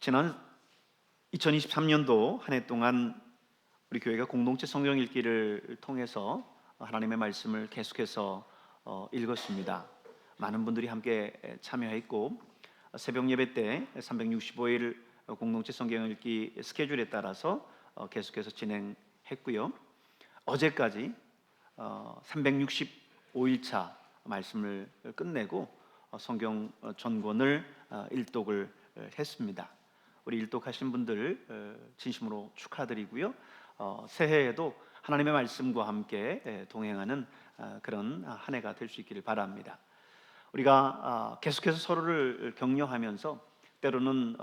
지난 2023년도 한 해 동안 우리 교회가 공동체 성경 읽기를 통해서 하나님의 말씀을 계속해서 읽었습니다. 많은 분들이 함께 참여했고 새벽 예배 때 365일 공동체 성경 읽기 스케줄에 따라서 계속해서 진행했고요. 어제까지 365일차 말씀을 끝내고 성경 전권을 일독을 했습니다. 우리 일독하신 분들 진심으로 축하드리고요. 새해에도 하나님의 말씀과 함께 동행하는 그런 한 해가 될 수 있기를 바랍니다. 우리가 계속해서 서로를 격려하면서 때로는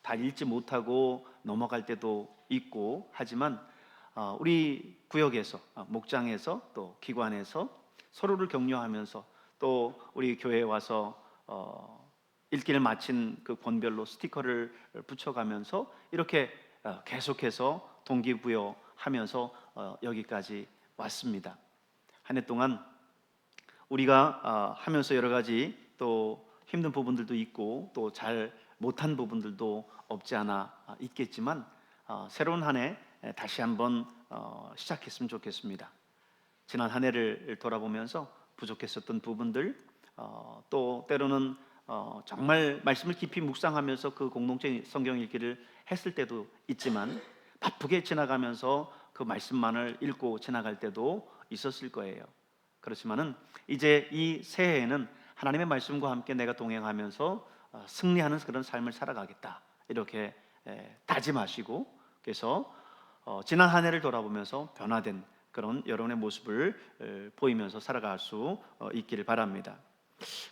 다 읽지 못하고 넘어갈 때도 있고 하지만 우리 구역에서 목장에서 또 기관에서 서로를 격려하면서 또 우리 교회에 와서 읽기를 마친 그 권별로 스티커를 붙여가면서 이렇게 계속해서 동기부여하면서 여기까지 왔습니다. 한 해 동안 우리가 하면서 여러 가지 또 힘든 부분들도 있고 또 잘 못한 부분들도 없지 않아 있겠지만 새로운 한 해 다시 한번 시작했으면 좋겠습니다. 지난 한 해를 돌아보면서 부족했었던 부분들 또 때로는 정말 말씀을 깊이 묵상하면서 그 공동체 성경 읽기를 했을 때도 있지만 바쁘게 지나가면서 그 말씀만을 읽고 지나갈 때도 있었을 거예요. 그렇지만은 이제 이 새해에는 하나님의 말씀과 함께 내가 동행하면서 승리하는 그런 삶을 살아가겠다 이렇게 다짐하시고 그래서 지난 한 해를 돌아보면서 변화된 그런 여러분의 모습을 보이면서 살아갈 수 있기를 바랍니다.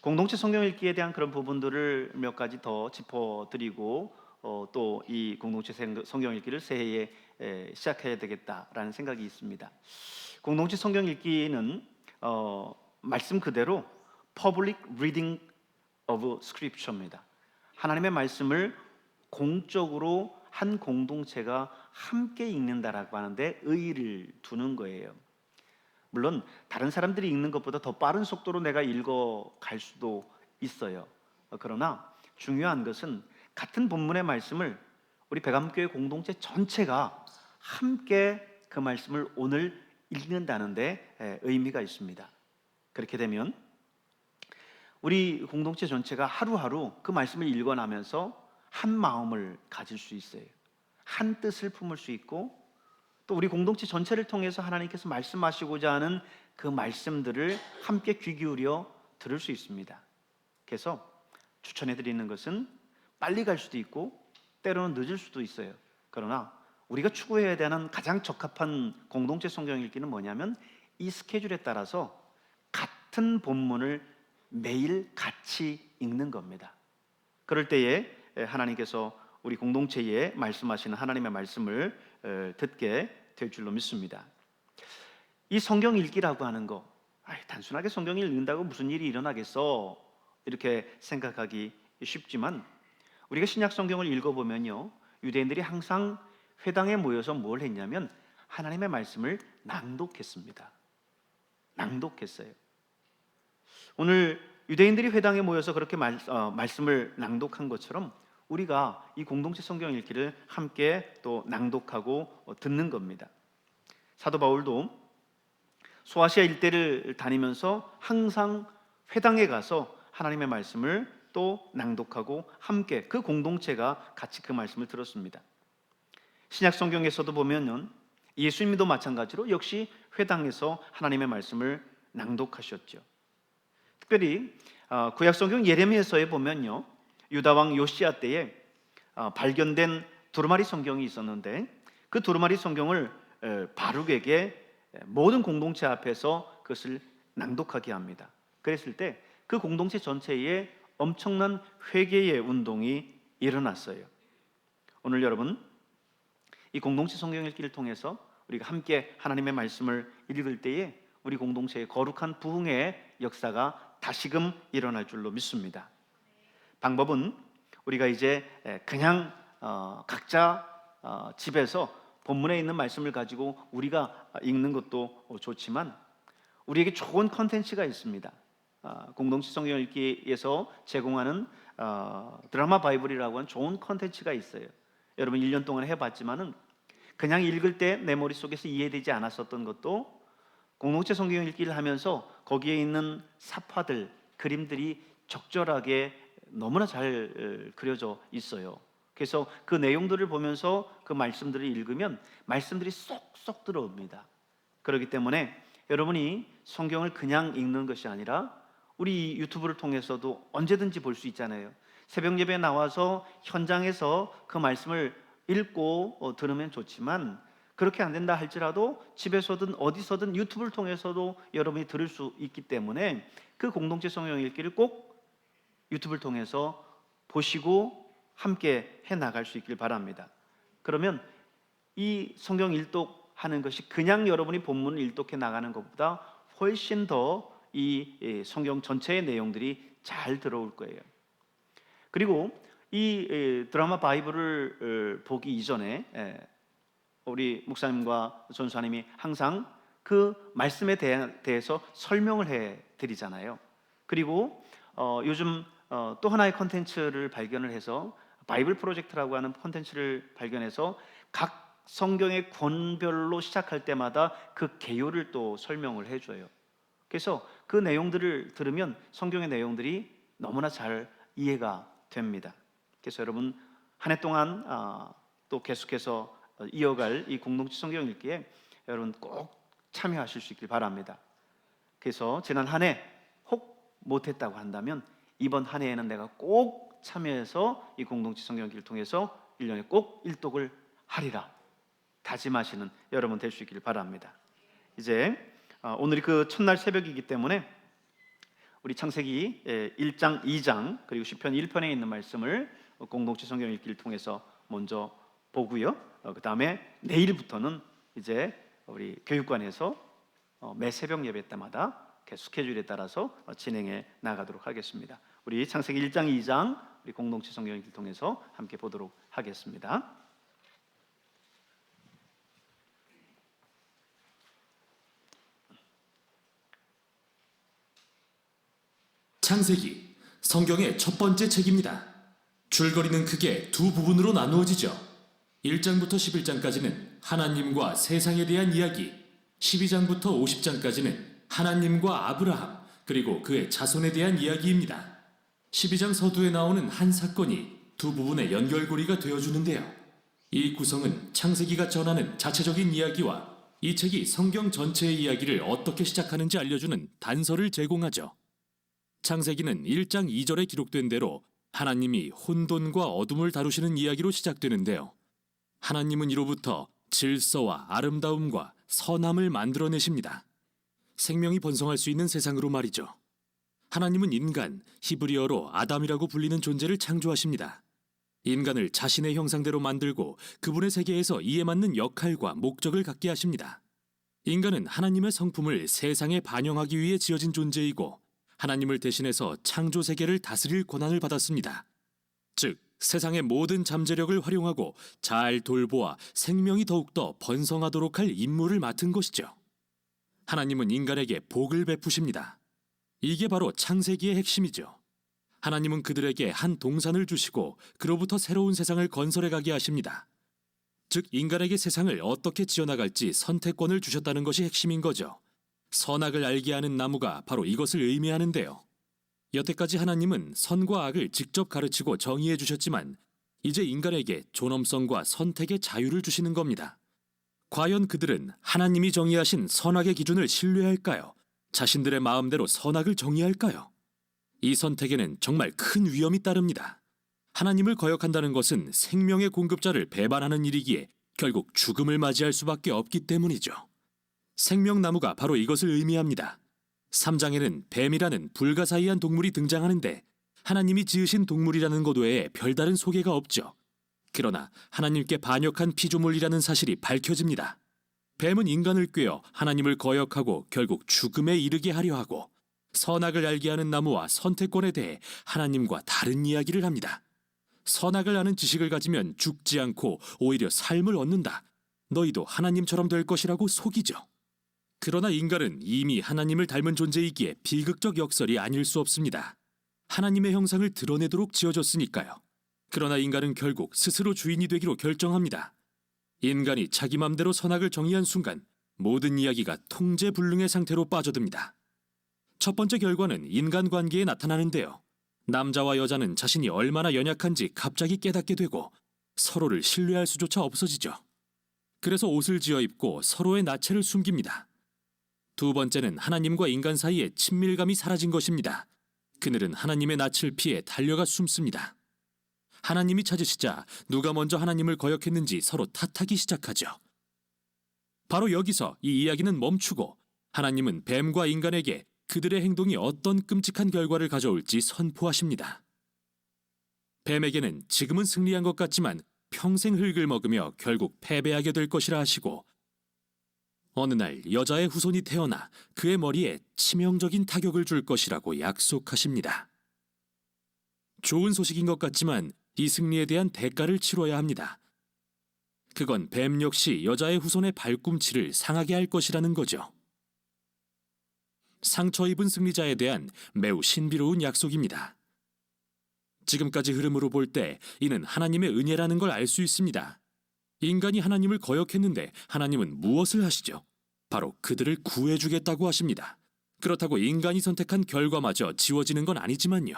공동체 성경 읽기에 대한 그런 부분들을 몇 가지 더 짚어드리고 또 이 공동체 성경 읽기를 새해에 시작해야 되겠다라는 생각이 있습니다. 공동체 성경 읽기는 말씀 그대로 Public Reading of Scripture입니다. 하나님의 말씀을 공적으로 한 공동체가 함께 읽는다라고 하는데 의의를 두는 거예요. 물론 다른 사람들이 읽는 것보다 더 빠른 속도로 내가 읽어갈 수도 있어요. 그러나 중요한 것은 같은 본문의 말씀을 우리 백암교회 공동체 전체가 함께 그 말씀을 오늘 읽는다는 데 의미가 있습니다. 그렇게 되면 우리 공동체 전체가 하루하루 그 말씀을 읽어나면서 한 마음을 가질 수 있어요. 한 뜻을 품을 수 있고 또 우리 공동체 전체를 통해서 하나님께서 말씀하시고자 하는 그 말씀들을 함께 귀 기울여 들을 수 있습니다. 그래서 추천해 드리는 것은 빨리 갈 수도 있고 때로는 늦을 수도 있어요. 그러나 우리가 추구해야 되는 가장 적합한 공동체 성경 읽기는 뭐냐면 이 스케줄에 따라서 같은 본문을 매일 같이 읽는 겁니다. 그럴 때에 하나님께서 우리 공동체에 말씀하시는 하나님의 말씀을 듣게 될 줄로 믿습니다. 이 성경 읽기라고 하는 거 단순하게 성경을 읽는다고 무슨 일이 일어나겠어 이렇게 생각하기 쉽지만 우리가 신약 성경을 읽어보면요 유대인들이 항상 회당에 모여서 뭘 했냐면 하나님의 말씀을 낭독했습니다. 낭독했어요. 오늘 유대인들이 회당에 모여서 그렇게 말씀을 낭독한 것처럼 우리가 이 공동체 성경 읽기를 함께 또 낭독하고 듣는 겁니다. 사도 바울도 소아시아 일대를 다니면서 항상 회당에 가서 하나님의 말씀을 또 낭독하고 함께 그 공동체가 같이 그 말씀을 들었습니다. 신약 성경에서도 보면은 예수님도 마찬가지로 역시 회당에서 하나님의 말씀을 낭독하셨죠. 특별히 구약 성경 예레미야서에 보면요 유다 왕 요시야 때에 발견된 두루마리 성경이 있었는데 그 두루마리 성경을 바룩에게 모든 공동체 앞에서 그것을 낭독하게 합니다. 그랬을 때 그 공동체 전체에 엄청난 회개의 운동이 일어났어요. 오늘 여러분 이 공동체 성경 읽기를 통해서 우리가 함께 하나님의 말씀을 읽을 때에 우리 공동체의 거룩한 부흥의 역사가 다시금 일어날 줄로 믿습니다. 방법은 우리가 이제 그냥 각자 집에서 본문에 있는 말씀을 가지고 우리가 읽는 것도 좋지만 우리에게 좋은 컨텐츠가 있습니다. 공동체 성경 읽기에서 제공하는 드라마 바이블이라고 하는 좋은 컨텐츠가 있어요. 여러분 1년 동안 해봤지만은 그냥 읽을 때 내 머릿속에서 이해되지 않았었던 것도 공동체 성경 읽기를 하면서 거기에 있는 사파들, 그림들이 적절하게 너무나 잘 그려져 있어요. 그래서 그 내용들을 보면서 그 말씀들을 읽으면 말씀들이 쏙쏙 들어옵니다. 그렇기 때문에 여러분이 성경을 그냥 읽는 것이 아니라 우리 유튜브를 통해서도 언제든지 볼 수 있잖아요. 새벽 예배에 나와서 현장에서 그 말씀을 읽고 들으면 좋지만 그렇게 안 된다 할지라도 집에서든 어디서든 유튜브를 통해서도 여러분이 들을 수 있기 때문에 그 공동체 성경 읽기를 꼭 유튜브를 통해서 보시고 함께 해 나갈 수 있길 바랍니다. 그러면 이 성경 일독하는 것이 그냥 여러분이 본문을 일독해 나가는 것보다 훨씬 더 이 성경 전체의 내용들이 잘 들어올 거예요. 그리고 이 드라마 바이블을 보기 이전에 우리 목사님과 전사님이 항상 그 말씀에 대해서 설명을 해 드리잖아요. 그리고 요즘 또 하나의 컨텐츠를 발견을 해서 바이블 프로젝트라고 하는 컨텐츠를 발견해서 각 성경의 권별로 시작할 때마다 그 개요를 또 설명을 해줘요. 그래서 그 내용들을 들으면 성경의 내용들이 너무나 잘 이해가 됩니다. 그래서 여러분 한 해 동안 또 계속해서 이어갈 이 공동체 성경 읽기에 여러분 꼭 참여하실 수 있길 바랍니다. 그래서 지난 한 해 혹 못했다고 한다면 이번 한 해에는 내가 꼭 참여해서 이 공동체 성경 읽기를 통해서 1년에 꼭 일독을 하리라 다짐하시는 여러분 될 수 있기를 바랍니다. 이제 오늘이 그 첫날 새벽이기 때문에 우리 창세기 1장, 2장 그리고 시편 1편에 있는 말씀을 공동체 성경 읽기를 통해서 먼저 보고요. 그 다음에 내일부터는 이제 우리 교육관에서 매 새벽 예배 때마다 스케줄에 따라서 진행해 나가도록 하겠습니다. 우리 창세기 1장, 2장 우리 공동체 성경 읽기를 통해서 함께 보도록 하겠습니다. 창세기, 성경의 첫 번째 책입니다. 줄거리는 크게 두 부분으로 나누어지죠. 1장부터 11장까지는 하나님과 세상에 대한 이야기, 12장부터 50장까지는 하나님과 아브라함 그리고 그의 자손에 대한 이야기입니다. 12장 서두에 나오는 한 사건이 두 부분의 연결고리가 되어주는데요. 이 구성은 창세기가 전하는 자체적인 이야기와 이 책이 성경 전체의 이야기를 어떻게 시작하는지 알려주는 단서를 제공하죠. 창세기는 1장 2절에 기록된 대로 하나님이 혼돈과 어둠을 다루시는 이야기로 시작되는데요. 하나님은 이로부터 질서와 아름다움과 선함을 만들어내십니다. 생명이 번성할 수 있는 세상으로 말이죠. 하나님은 인간, 히브리어로 아담이라고 불리는 존재를 창조하십니다. 인간을 자신의 형상대로 만들고 그분의 세계에서 이에 맞는 역할과 목적을 갖게 하십니다. 인간은 하나님의 성품을 세상에 반영하기 위해 지어진 존재이고 하나님을 대신해서 창조 세계를 다스릴 권한을 받았습니다. 즉, 세상의 모든 잠재력을 활용하고 잘 돌보아 생명이 더욱더 번성하도록 할 임무를 맡은 것이죠. 하나님은 인간에게 복을 베푸십니다. 이게 바로 창세기의 핵심이죠. 하나님은 그들에게 한 동산을 주시고 그로부터 새로운 세상을 건설해 가게 하십니다. 즉, 인간에게 세상을 어떻게 지어나갈지 선택권을 주셨다는 것이 핵심인 거죠. 선악을 알게 하는 나무가 바로 이것을 의미하는데요. 여태까지 하나님은 선과 악을 직접 가르치고 정의해 주셨지만 이제 인간에게 존엄성과 선택의 자유를 주시는 겁니다. 과연 그들은 하나님이 정의하신 선악의 기준을 신뢰할까요? 자신들의 마음대로 선악을 정의할까요? 이 선택에는 정말 큰 위험이 따릅니다. 하나님을 거역한다는 것은 생명의 공급자를 배반하는 일이기에 결국 죽음을 맞이할 수밖에 없기 때문이죠. 생명나무가 바로 이것을 의미합니다. 3장에는 뱀이라는 불가사의한 동물이 등장하는데 하나님이 지으신 동물이라는 것 외에 별다른 소개가 없죠. 그러나 하나님께 반역한 피조물이라는 사실이 밝혀집니다. 뱀은 인간을 꾀어 하나님을 거역하고 결국 죽음에 이르게 하려 하고 선악을 알게 하는 나무와 선택권에 대해 하나님과 다른 이야기를 합니다. 선악을 아는 지식을 가지면 죽지 않고 오히려 삶을 얻는다. 너희도 하나님처럼 될 것이라고 속이죠. 그러나 인간은 이미 하나님을 닮은 존재이기에 비극적 역설이 아닐 수 없습니다. 하나님의 형상을 드러내도록 지어졌으니까요. 그러나 인간은 결국 스스로 주인이 되기로 결정합니다. 인간이 자기 맘대로 선악을 정의한 순간 모든 이야기가 통제불능의 상태로 빠져듭니다. 첫 번째 결과는 인간관계에 나타나는데요. 남자와 여자는 자신이 얼마나 연약한지 갑자기 깨닫게 되고 서로를 신뢰할 수조차 없어지죠. 그래서 옷을 지어 입고 서로의 나체를 숨깁니다. 두 번째는 하나님과 인간 사이의 친밀감이 사라진 것입니다. 그늘은 하나님의 낯을 피해 달려가 숨습니다. 하나님이 찾으시자 누가 먼저 하나님을 거역했는지 서로 탓하기 시작하죠. 바로 여기서 이 이야기는 멈추고 하나님은 뱀과 인간에게 그들의 행동이 어떤 끔찍한 결과를 가져올지 선포하십니다. 뱀에게는 지금은 승리한 것 같지만 평생 흙을 먹으며 결국 패배하게 될 것이라 하시고, 어느 날 여자의 후손이 태어나 그의 머리에 치명적인 타격을 줄 것이라고 약속하십니다. 좋은 소식인 것 같지만 이 승리에 대한 대가를 치러야 합니다. 그건 뱀 역시 여자의 후손의 발꿈치를 상하게 할 것이라는 거죠. 상처 입은 승리자에 대한 매우 신비로운 약속입니다. 지금까지 흐름으로 볼 때 이는 하나님의 은혜라는 걸 알 수 있습니다. 인간이 하나님을 거역했는데 하나님은 무엇을 하시죠? 바로 그들을 구해주겠다고 하십니다. 그렇다고 인간이 선택한 결과마저 지워지는 건 아니지만요.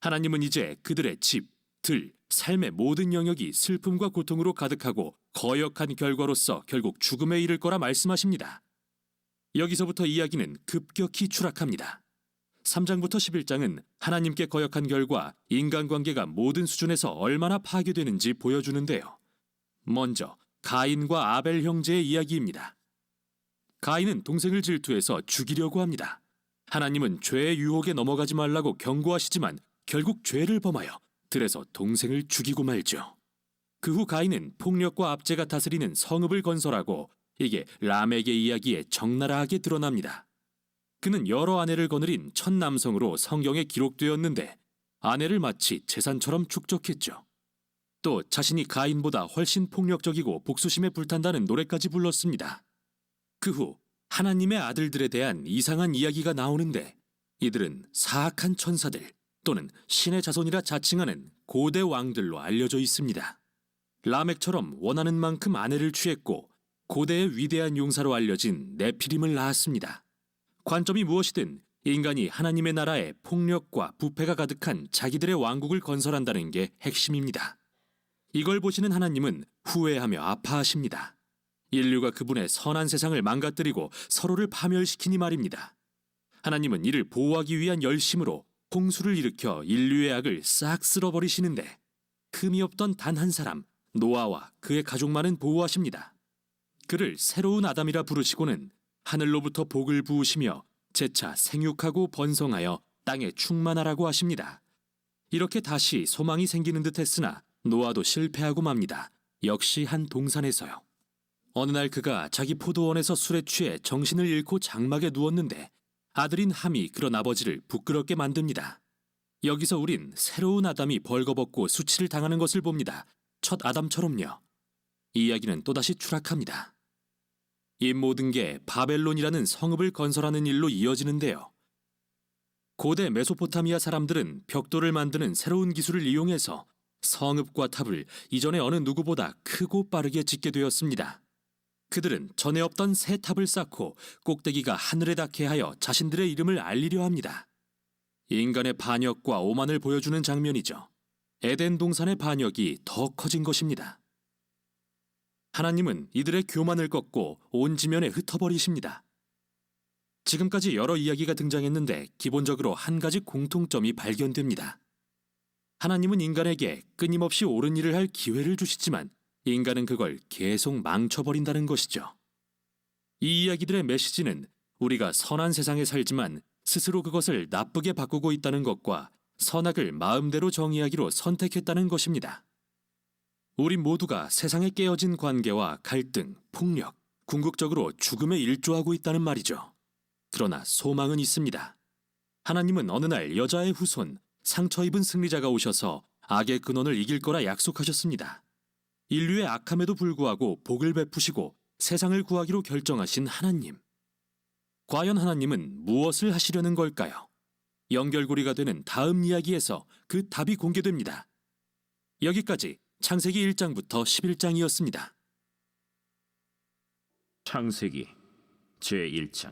하나님은 이제 그들의 집, 들, 삶의 모든 영역이 슬픔과 고통으로 가득하고 거역한 결과로서 결국 죽음에 이를 거라 말씀하십니다. 여기서부터 이야기는 급격히 추락합니다. 3장부터 11장은 하나님께 거역한 결과 인간관계가 모든 수준에서 얼마나 파괴되는지 보여주는데요. 먼저 가인과 아벨 형제의 이야기입니다. 가인은 동생을 질투해서 죽이려고 합니다. 하나님은 죄의 유혹에 넘어가지 말라고 경고하시지만 결국 죄를 범하여 들에서 동생을 죽이고 말죠. 그 후 가인은 폭력과 압제가 다스리는 성읍을 건설하고 이게 라멕의 이야기에 적나라하게 드러납니다. 그는 여러 아내를 거느린 첫 남성으로 성경에 기록되었는데 아내를 마치 재산처럼 축적했죠. 또 자신이 가인보다 훨씬 폭력적이고 복수심에 불탄다는 노래까지 불렀습니다. 그 후 하나님의 아들들에 대한 이상한 이야기가 나오는데 이들은 사악한 천사들 또는 신의 자손이라 자칭하는 고대 왕들로 알려져 있습니다. 라멕처럼 원하는 만큼 아내를 취했고 고대의 위대한 용사로 알려진 네피림을 낳았습니다. 관점이 무엇이든 인간이 하나님의 나라에 폭력과 부패가 가득한 자기들의 왕국을 건설한다는 게 핵심입니다. 이걸 보시는 하나님은 후회하며 아파하십니다. 인류가 그분의 선한 세상을 망가뜨리고 서로를 파멸시키니 말입니다. 하나님은 이를 보호하기 위한 열심으로 홍수를 일으켜 인류의 악을 싹 쓸어버리시는데 흠이 없던 단 한 사람 노아와 그의 가족만은 보호하십니다. 그를 새로운 아담이라 부르시고는 하늘로부터 복을 부으시며 재차 생육하고 번성하여 땅에 충만하라고 하십니다. 이렇게 다시 소망이 생기는 듯 했으나 노아도 실패하고 맙니다. 역시 한 동산에서요. 어느 날 그가 자기 포도원에서 술에 취해 정신을 잃고 장막에 누웠는데 아들인 함이 그런 아버지를 부끄럽게 만듭니다. 여기서 우린 새로운 아담이 벌거벗고 수치를 당하는 것을 봅니다. 첫 아담처럼요. 이 이야기는 또다시 추락합니다. 이 모든 게 바벨론이라는 성읍을 건설하는 일로 이어지는데요. 고대 메소포타미아 사람들은 벽돌을 만드는 새로운 기술을 이용해서 성읍과 탑을 이전의 어느 누구보다 크고 빠르게 짓게 되었습니다. 그들은 전에 없던 새 탑을 쌓고 꼭대기가 하늘에 닿게 하여 자신들의 이름을 알리려 합니다. 인간의 반역과 오만을 보여주는 장면이죠. 에덴 동산의 반역이 더 커진 것입니다. 하나님은 이들의 교만을 꺾고 온 지면에 흩어버리십니다. 지금까지 여러 이야기가 등장했는데 기본적으로 한 가지 공통점이 발견됩니다. 하나님은 인간에게 끊임없이 옳은 일을 할 기회를 주시지만 인간은 그걸 계속 망쳐버린다는 것이죠. 이 이야기들의 메시지는 우리가 선한 세상에 살지만 스스로 그것을 나쁘게 바꾸고 있다는 것과 선악을 마음대로 정의하기로 선택했다는 것입니다. 우리 모두가 세상에 깨어진 관계와 갈등, 폭력, 궁극적으로 죽음에 일조하고 있다는 말이죠. 그러나 소망은 있습니다. 하나님은 어느 날 여자의 후손, 상처 입은 승리자가 오셔서 악의 근원을 이길 거라 약속하셨습니다. 인류의 악함에도 불구하고 복을 베푸시고 세상을 구하기로 결정하신 하나님. 과연 하나님은 무엇을 하시려는 걸까요? 연결고리가 되는 다음 이야기에서 그 답이 공개됩니다. 여기까지 창세기 1장부터 11장이었습니다. 창세기 제1장.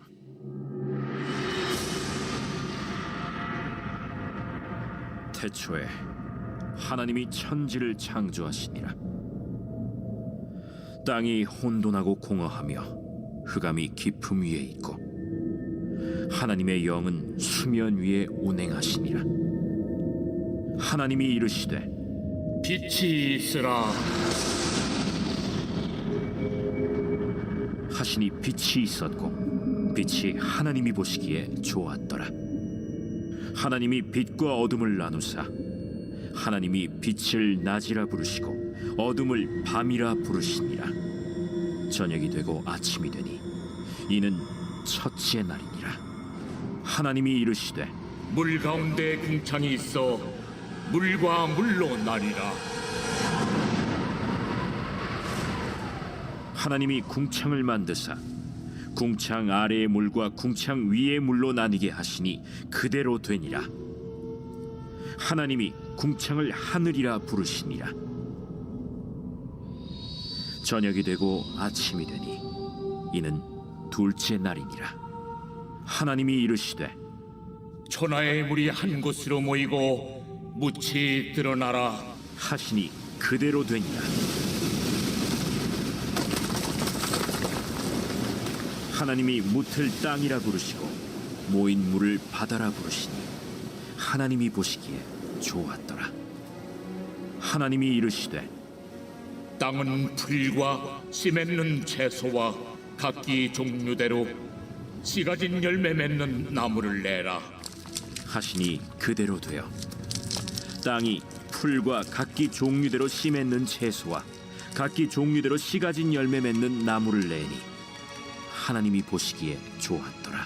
태초에 하나님이 천지를 창조하시니라. 땅이 혼돈하고 공허하며 흑암이 깊음 위에 있고 하나님의 영은 수면 위에 운행하시니라. 하나님이 이르시되 빛이 있으라. 하시니 빛이 있었고 빛이 하나님이 보시기에 좋았더라. 하나님이 빛과 어둠을 나누사 하나님이 빛을 낮이라 부르시고 어둠을 밤이라 부르시니라. 저녁이 되고 아침이 되니 이는 첫째 날이니라. 하나님이 이르시되 물 가운데 궁창이 있어 물과 물로 나뉘라. 하나님이 궁창을 만드사 궁창 아래의 물과 궁창 위의 물로 나뉘게 하시니 그대로 되니라. 하나님이 궁창을 하늘이라 부르시니라. 저녁이 되고 아침이 되니 이는 둘째 날이니라. 하나님이 이르시되 천하의 물이 한 곳으로 모이고 묻히 드러나라. 하시니 그대로 되니라. 하나님이 묻을 땅이라 부르시고 모인 물을 바다라 부르시니 하나님이 보시기에 좋았더라. 하나님이 이르시되 땅은 풀과 씨 맺는 채소와 각기 종류대로 씨 가진 열매 맺는 나무를 내라. 하시니 그대로 되어 땅이 풀과 각기 종류대로 씨 맺는 채소와 각기 종류대로 씨 가진 열매 맺는 나무를 내니 하나님이 보시기에 좋았더라.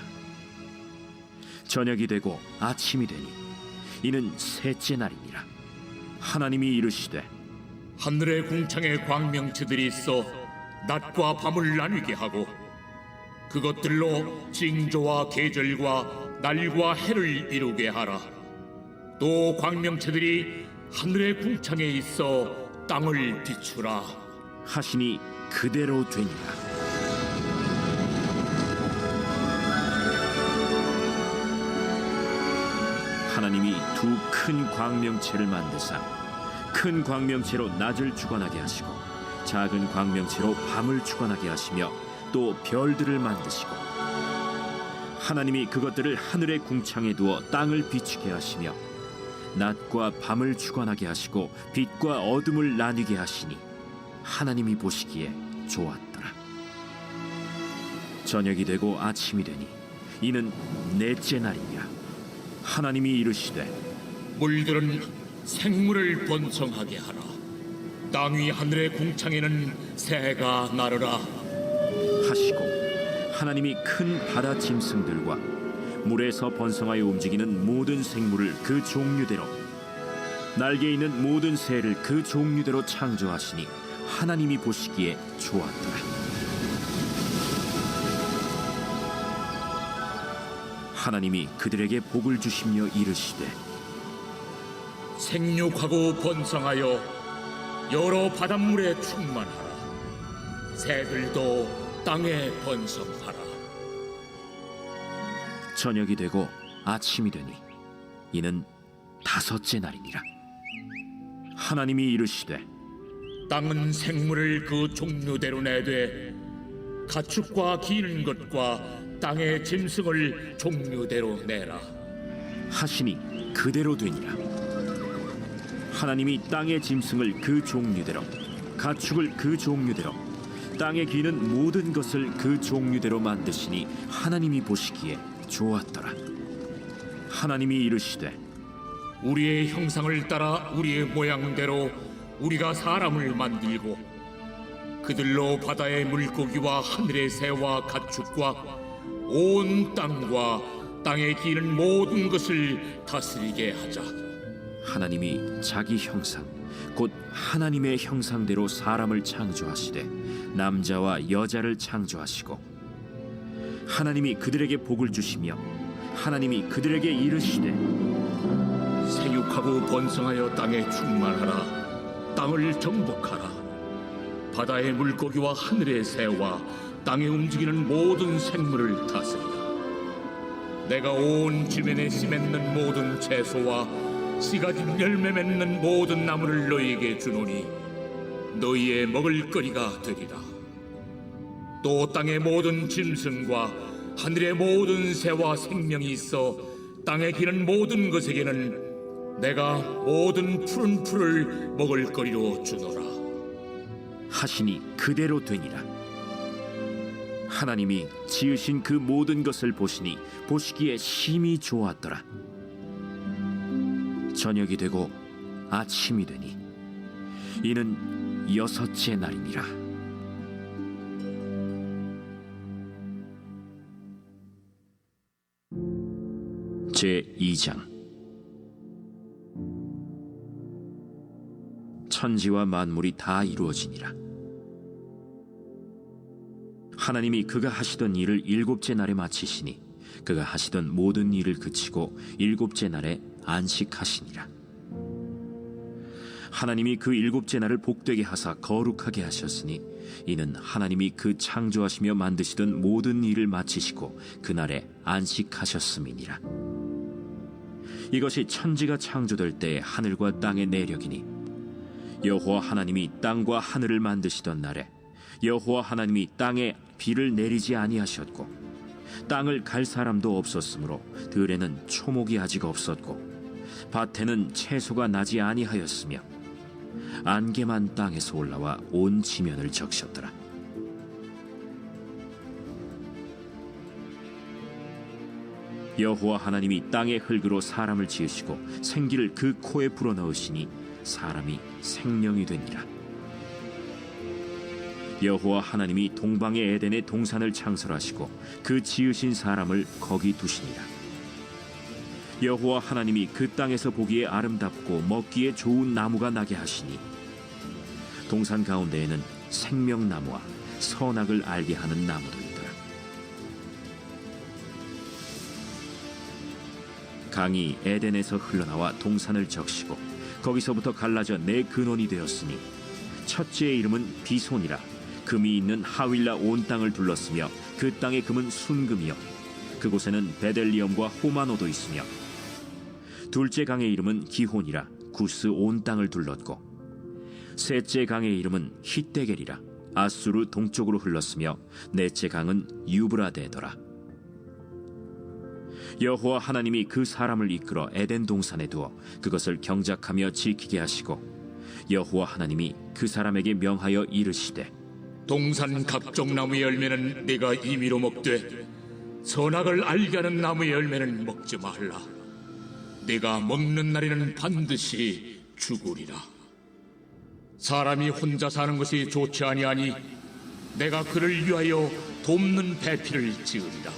저녁이 되고 아침이 되니 이는 셋째 날이니라. 하나님이 이르시되 하늘의 궁창에 광명체들이 있어 낮과 밤을 나뉘게 하고 그것들로 징조와 계절과 날과 해를 이루게 하라. 또 광명체들이 하늘의 궁창에 있어 땅을 비추라. 하시니 그대로 되니라. 하나님이 두 큰 광명체를 만드사 큰 광명체로 낮을 주관하게 하시고 작은 광명체로 밤을 주관하게 하시며 또 별들을 만드시고 하나님이 그것들을 하늘의 궁창에 두어 땅을 비추게 하시며 낮과 밤을 주관하게 하시고 빛과 어둠을 나뉘게 하시니 하나님이 보시기에 좋았더라. 저녁이 되고 아침이 되니 이는 넷째 날이니라. 하나님이 이르시되 물들은 생물을 번성하게 하라. 땅 위 하늘의 궁창에는 새가 나르라. 하시고 하나님이 큰 바다 짐승들과 물에서 번성하여 움직이는 모든 생물을 그 종류대로 날개 있는 모든 새를 그 종류대로 창조하시니 하나님이 보시기에 좋았더라. 하나님이 그들에게 복을 주시며 이르시되 생육하고 번성하여 여러 바닷물에 충만하라. 새들도 땅에 번성하라. 저녁이 되고 아침이 되니 이는 다섯째 날이니라. 하나님이 이르시되 땅은 생물을 그 종류대로 내되 가축과 기는 것과 땅의 짐승을 종류대로 내라. 하시니 그대로 되니라. 하나님이 땅의 짐승을 그 종류대로 가축을 그 종류대로 땅에 기는 모든 것을 그 종류대로 만드시니 하나님이 보시기에 좋았더라. 하나님이 이르시되 우리의 형상을 따라 우리의 모양대로 우리가 사람을 만들고 그들로 바다의 물고기와 하늘의 새와 가축과 온 땅과 땅에 기는 모든 것을 다스리게 하자. 하나님이 자기 형상 곧 하나님의 형상대로 사람을 창조하시되 남자와 여자를 창조하시고 하나님이 그들에게 복을 주시며 하나님이 그들에게 이르시되 생육하고 번성하여 땅에 충만하라. 땅을 정복하라. 바다의 물고기와 하늘의 새와 땅에 움직이는 모든 생물을 다스리라. 내가 온 지면에 씨 맺는 모든 채소와 씨 가진 열매 맺는 모든 나무를 너희에게 주노니 너희의 먹을거리가 되리라. 또 땅의 모든 짐승과 하늘의 모든 새와 생명이 있어 땅에 기는 모든 것에게는 내가 모든 푸른 풀을 먹을거리로 주노라. 하시니 그대로 되니라. 하나님이 지으신 그 모든 것을 보시니 보시기에 심히 좋았더라. 저녁이 되고 아침이 되니 이는 6째 날이니라. 제2장. 천지와 만물이 다 이루어지니라. 하나님이 그가 하시던 일을 7째 날에 마치시니 그가 하시던 모든 일을 그치고 7째 날에 안식하시니라. 하나님이 그 7째 날을 복되게 하사 거룩하게 하셨으니 이는 하나님이 그 창조하시며 만드시던 모든 일을 마치시고 그날에 안식하셨음이니라. 이것이 천지가 창조될 때에 하늘과 땅의 내력이니 여호와 하나님이 땅과 하늘을 만드시던 날에 여호와 하나님이 땅에 비를 내리지 아니하셨고 땅을 갈 사람도 없었으므로 들에는 초목이 아직 없었고 밭에는 채소가 나지 아니하였으며 안개만 땅에서 올라와 온 지면을 적셨더라. 여호와 하나님이 땅의 흙으로 사람을 지으시고 생기를 그 코에 불어넣으시니 사람이 생명이 되니라. 여호와 하나님이 동방의 에덴의 동산을 창설하시고 그 지으신 사람을 거기 두시니라. 여호와 하나님이 그 땅에서 보기에 아름답고 먹기에 좋은 나무가 나게 하시니 동산 가운데에는 생명나무와 선악을 알게 하는 나무들이더라. 강이 에덴에서 흘러나와 동산을 적시고 거기서부터 갈라져 네 근원이 되었으니 첫째의 이름은 비손이라. 금이 있는 하윌라 온 땅을 둘렀으며 그 땅의 금은 순금이요 그곳에는 베델리엄과 호마노도 있으며 둘째 강의 이름은 기혼이라. 구스 온 땅을 둘렀고 셋째 강의 이름은 히데겔이라. 아수르 동쪽으로 흘렀으며 넷째 강은 유브라데더라. 여호와 하나님이 그 사람을 이끌어 에덴 동산에 두어 그것을 경작하며 지키게 하시고 여호와 하나님이 그 사람에게 명하여 이르시되 동산 각종 나무의 열매는 네가 임의로 먹되 선악을 알게 하는 나무의 열매는 먹지 말라. 네가 먹는 날에는 반드시 죽으리라. 사람이 혼자 사는 것이 좋지 아니하니 내가 그를 위하여 돕는 배필을 지으리라.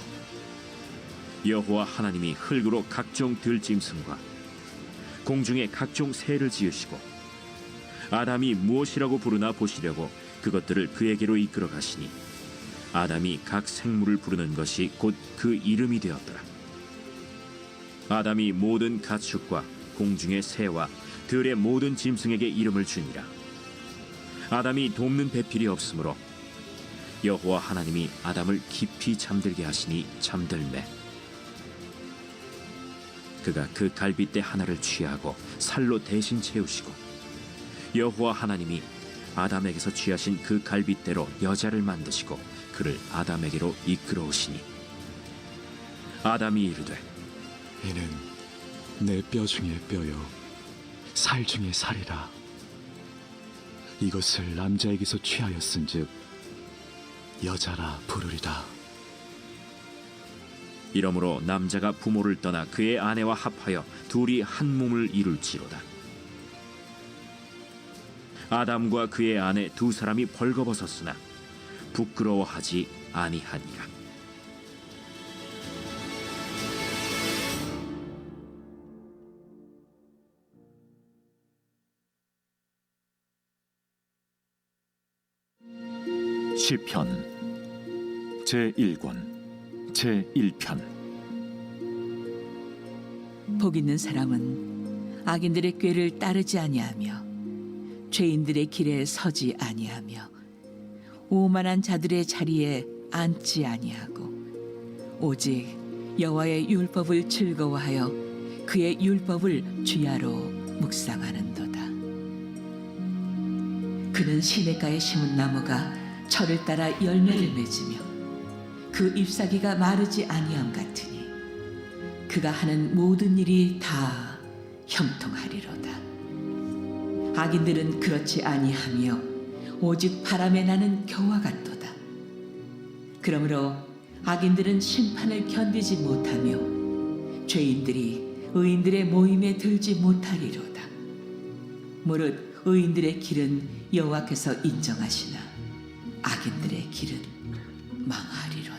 여호와 하나님이 흙으로 각종 들짐승과 공중에 각종 새를 지으시고 아담이 무엇이라고 부르나 보시려고 그것들을 그에게로 이끌어 가시니 아담이 각 생물을 부르는 것이 곧 그 이름이 되었더라. 아담이 모든 가축과 공중의 새와 들의 모든 짐승에게 이름을 주니라. 아담이 돕는 배필이 없으므로 여호와 하나님이 아담을 깊이 잠들게 하시니 잠들매 그가 그 갈빗대 하나를 취하고 살로 대신 채우시고 여호와 하나님이 아담에게서 취하신 그 갈빗대로 여자를 만드시고 그를 아담에게로 이끌어오시니 아담이 이르되 이는 내 뼈 중에 뼈요 살 중에 살이라. 이것을 남자에게서 취하였은즉 여자라 부르리다. 이러므로 남자가 부모를 떠나 그의 아내와 합하여 둘이 한 몸을 이룰지로다. 아담과 그의 아내 두 사람이 벌거벗었으나 부끄러워하지 아니하니라. 시편 제1권 제1편. 복 있는 사람은 악인들의 꾀를 따르지 아니하며 죄인들의 길에 서지 아니하며 오만한 자들의 자리에 앉지 아니하고 오직 여호와의 율법을 즐거워하여 그의 율법을 주야로 묵상하는도다. 그는 시냇가에 심은 나무가 철을 따라 열매를 맺으며 그 잎사귀가 마르지 아니함 같으니 그가 하는 모든 일이 다 형통하리로다. 악인들은 그렇지 아니하며 오직 바람에 나는 겨와 같도다. 그러므로 악인들은 심판을 견디지 못하며 죄인들이 의인들의 모임에 들지 못하리로다. 무릇 의인들의 길은 여호와께서 인정하시나 악인들의 길은 망하리로다.